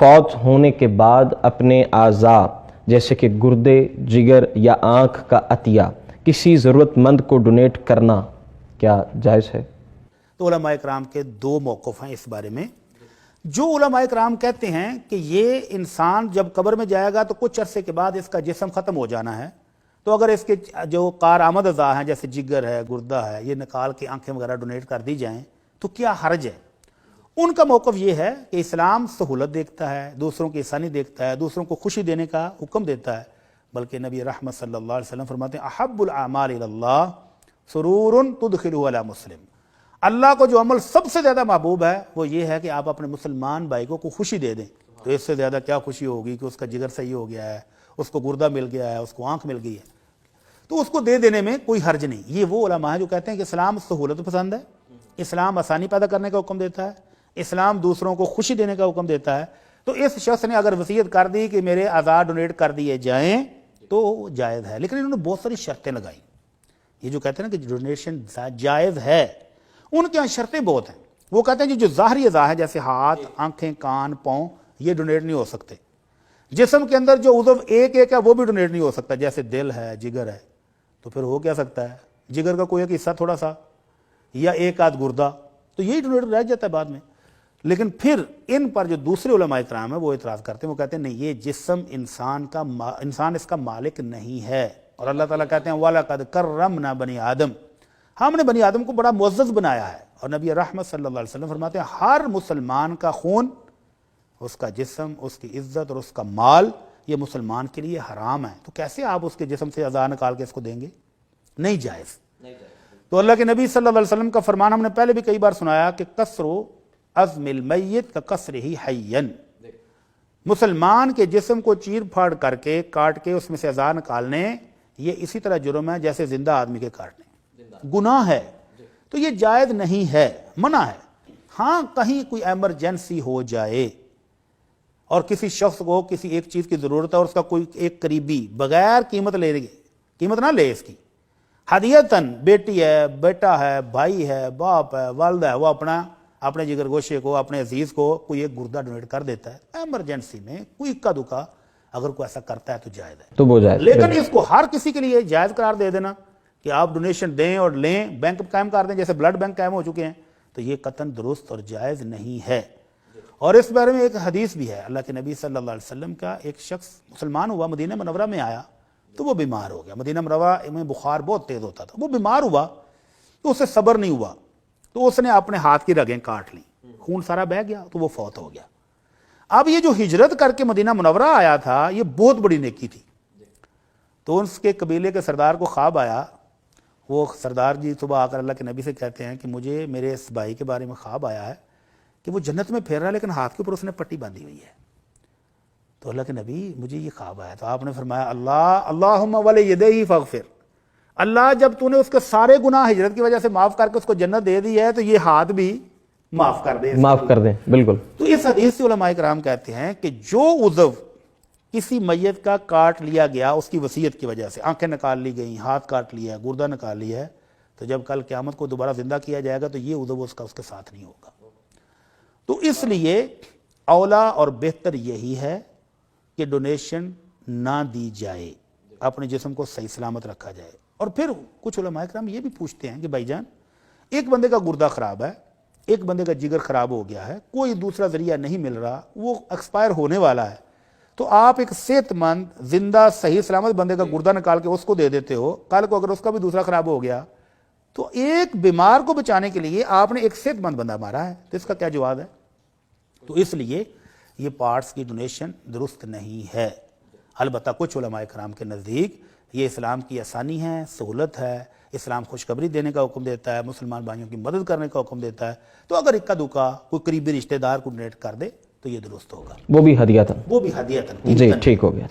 فوت ہونے کے بعد اپنے اعضاء جیسے کہ گردے، جگر یا آنکھ کا عطیہ کسی ضرورت مند کو ڈونیٹ کرنا کیا جائز ہے؟ تو علماء اکرام کے دو موقف ہیں اس بارے میں۔ جو علماء اکرام کہتے ہیں کہ یہ انسان جب قبر میں جائے گا تو کچھ عرصے کے بعد اس کا جسم ختم ہو جانا ہے، تو اگر اس کے جو کارآمد اعضاء ہیں جیسے جگر ہے، گردہ ہے، یہ نکال کے آنکھیں وغیرہ ڈونیٹ کر دی جائیں تو کیا حرج ہے؟ ان کا موقف یہ ہے کہ اسلام سہولت دیکھتا ہے، دوسروں کی آسانی دیکھتا ہے، دوسروں کو خوشی دینے کا حکم دیتا ہے، بلکہ نبی رحمت صلی اللہ علیہ وسلم فرماتے ہیں احب الاعمال الی اللہ سرور تدخلہ علی مسلم۔ اللہ کو جو عمل سب سے زیادہ محبوب ہے وہ یہ ہے کہ آپ اپنے مسلمان بھائی کو خوشی دے دیں۔ تو اس سے زیادہ کیا خوشی ہوگی کہ اس کا جگر صحیح ہو گیا ہے، اس کو گردہ مل گیا ہے، اس کو آنکھ مل گئی ہے، تو اس کو دے دینے میں کوئی حرج نہیں۔ یہ وہ علماء ہیں جو کہتے ہیں کہ اسلام سہولت پسند ہے، اسلام آسانی پیدا کرنے کا حکم دیتا ہے، اسلام دوسروں کو خوشی دینے کا حکم دیتا ہے۔ تو اس شخص نے اگر وصیت کر دی کہ میرے اعضاء ڈونیٹ کر دیے جائیں تو جائز ہے، لیکن انہوں نے بہت ساری شرطیں لگائیں۔ یہ جو کہتے ہیں نا کہ ڈونیشن جائز ہے، ان کے یہاں شرطیں بہت ہیں۔ وہ کہتے ہیں کہ جو ظاہری اعضاء ہیں جیسے ہاتھ، آنکھیں، کان، پاؤں، یہ ڈونیٹ نہیں ہو سکتے۔ جسم کے اندر جو عضو ایک ایک ہے وہ بھی ڈونیٹ نہیں ہو سکتا، جیسے دل ہے، جگر ہے، تو پھر ہو کیا سکتا ہے؟ جگر کا کوئی ایک حصہ تھوڑا سا یا ایک آدھ گردہ، تو یہی ڈونیٹ رہ جاتا ہے بعد میں۔ لیکن پھر ان پر جو دوسرے علماء کرام ہیں وہ اعتراض کرتے ہیں، وہ کہتے ہیں نہیں، یہ جسم انسان اس کا مالک نہیں ہے، اور اللہ تعالیٰ کہتے ہیں وَلَقَدْ كَرَّمْنَا بَنِي آدم، ہم نے بنی آدم کو بڑا معزز بنایا ہے۔ اور نبی رحمت صلی اللہ علیہ وسلم فرماتے ہیں ہر مسلمان کا خون، اس کا جسم، اس کی عزت اور اس کا مال یہ مسلمان کے لیے حرام ہے، تو کیسے آپ اس کے جسم سے اعضاء نکال کے اس کو دیں گے؟ نہیں جائز۔ تو اللہ کے نبی صلی اللہ علیہ وسلم کا فرمان ہم نے پہلے بھی کئی بار سنایا کہ کسر عظم المیت کسرہ حیا، مسلمان کے جسم کو چیر پھاڑ کر کے کاٹ کے اس میں سے اعضاء نکالنے یہ اسی طرح جرم ہے جیسے زندہ آدمی کے کاٹنے، گناہ ہے، تو یہ جائز نہیں ہے، منع ہے۔ ہاں کہیں کوئی ایمرجنسی ہو جائے اور کسی شخص کو کسی ایک چیز کی ضرورت ہے اور اس کا کوئی ایک قریبی بغیر قیمت لے گے، قیمت نہ لے اس کی، ہدیتاً بیٹی ہے، بیٹا ہے، بھائی ہے، باپ ہے، والدہ ہے، وہ اپنے جگر گوشے کو، اپنے عزیز کو کوئی ایک گردہ ڈونیٹ کر دیتا ہے ایمرجنسی میں، کوئی اکا دکا اگر کوئی ایسا کرتا ہے تو جائز ہے، تو وہ جائز۔ لیکن اس کو ہر کسی کے لیے جائز قرار دے دینا کہ آپ ڈونیشن دیں اور لیں، بینک قائم کر دیں جیسے بلڈ بینک قائم ہو چکے ہیں، تو یہ قطعاً درست اور جائز نہیں ہے۔ اور اس بارے میں ایک حدیث بھی ہے، اللہ کے نبی صلی اللہ علیہ وسلم کا ایک شخص مسلمان ہوا، مدینہ منورہ میں آیا تو وہ بیمار ہو گیا، مدینہ منورہ میں بخار بہت تیز ہوتا تھا، وہ بیمار ہوا تو اسے صبر نہیں ہوا، تو اس نے اپنے ہاتھ کی رگیں کاٹ لیں، خون سارا بہہ گیا تو وہ فوت ہو گیا۔ اب یہ جو ہجرت کر کے مدینہ منورہ آیا تھا یہ بہت بڑی نیکی تھی، تو اس کے قبیلے کے سردار کو خواب آیا، وہ سردار جی صبح آ کر اللہ کے نبی سے کہتے ہیں کہ مجھے میرے اس بھائی کے بارے میں خواب آیا ہے کہ وہ جنت میں پھیر رہا ہے لیکن ہاتھ کے اوپر اس نے پٹی باندھی ہوئی ہے۔ تو اللہ کے نبی مجھے یہ خواب آیا، تو آپ نے فرمایا اللہم ولیدیہ فاغفر، اللہ جب تو نے اس کے سارے گناہ ہجرت کی وجہ سے معاف کر کے اس کو جنت دے دی ہے تو یہ ہاتھ بھی معاف کر دے، معاف کر دیں، بالکل۔ تو اس حدیث سے علماء کرام کہتے ہیں کہ جو عضو کسی میت کا کاٹ لیا گیا اس کی وصیت کی وجہ سے، آنکھیں نکال لی گئیں، ہاتھ کاٹ لیا ہے، گردہ نکال لیا ہے، تو جب کل قیامت کو دوبارہ زندہ کیا جائے گا تو یہ عضو اس کے ساتھ نہیں ہوگا۔ تو اس لیے اولا اور بہتر یہی ہے کہ ڈونیشن نہ دی جائے، اپنے جسم کو صحیح سلامت رکھا جائے۔ اور پھر کچھ علماء کرام یہ بھی پوچھتے ہیں کہ بھائی جان ایک بندے کا گردہ خراب ہے، ایک بندے کا جگر خراب ہو گیا ہے، کوئی دوسرا ذریعہ نہیں مل رہا، وہ ایکسپائر ہونے والا ہے، تو آپ ایک صحت مند زندہ صحیح سلامت بندے کا گردہ نکال کے اس کو دے دیتے ہو، کل کو اگر اس کا بھی دوسرا خراب ہو گیا تو ایک بیمار کو بچانے کے لیے آپ نے ایک صحت مند بندہ مارا ہے، تو اس کا کیا جواب ہے؟ تو اس لیے یہ پارٹس کی ڈونیشن درست نہیں ہے۔ البتہ کچھ علماء کرام کے نزدیک یہ اسلام کی آسانی ہے، سہولت ہے، اسلام خوشخبری دینے کا حکم دیتا ہے، مسلمان بھائیوں کی مدد کرنے کا حکم دیتا ہے، تو اگر اکا دکا کوئی قریبی رشتہ دار کو ڈونیٹ کر دے تو یہ درست ہوگا، وہ بھی ہدیتاً، وہ بھی ہدیتاً۔ جی ٹھیک ہو گیا۔